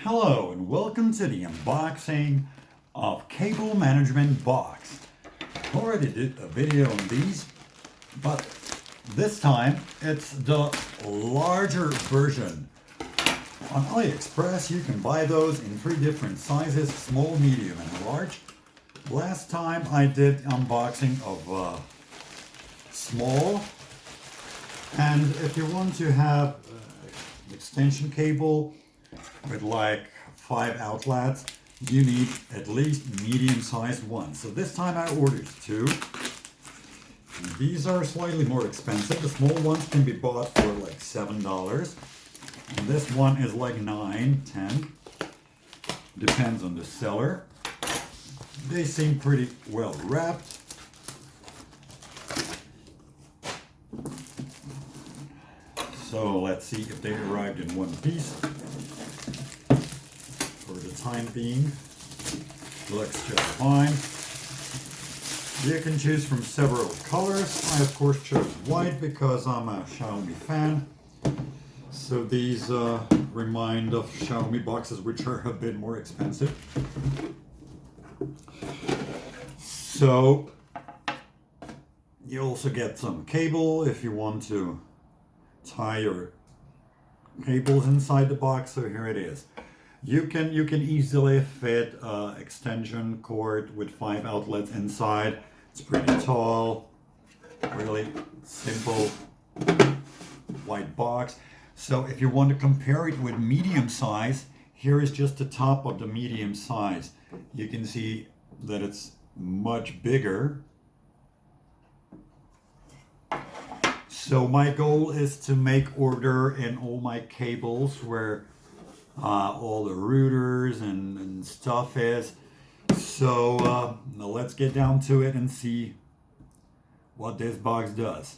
Hello and welcome to the unboxing of cable management box. Already did a video on these, but this time it's the larger version. On AliExpress you can buy those in 3 different sizes: small, medium and large. Last time I did unboxing of small, and if you want to have an extension cable with like 5 outlets, you need at least medium-sized ones. So this time I ordered 2. And these are slightly more expensive. The small ones can be bought for like $7. And this one is like 9, 10. Depends on the seller. They seem pretty well wrapped. So let's see if they arrived in one piece. For the time being, looks just fine. You can choose from several colors. I of course chose white because I'm a Xiaomi fan. So these remind of Xiaomi boxes, which are a bit more expensive. So you also get some cable if you want to tie your cables inside the box. So here it is. You can easily fit extension cord with 5 outlets inside. It's pretty tall, really simple white box. So if you want to compare it with medium size, here is just the top of the medium size. You can see that it's much bigger. So my goal is to make order in all my cables where all the routers and stuff is. So now let's get down to it and see what this box does.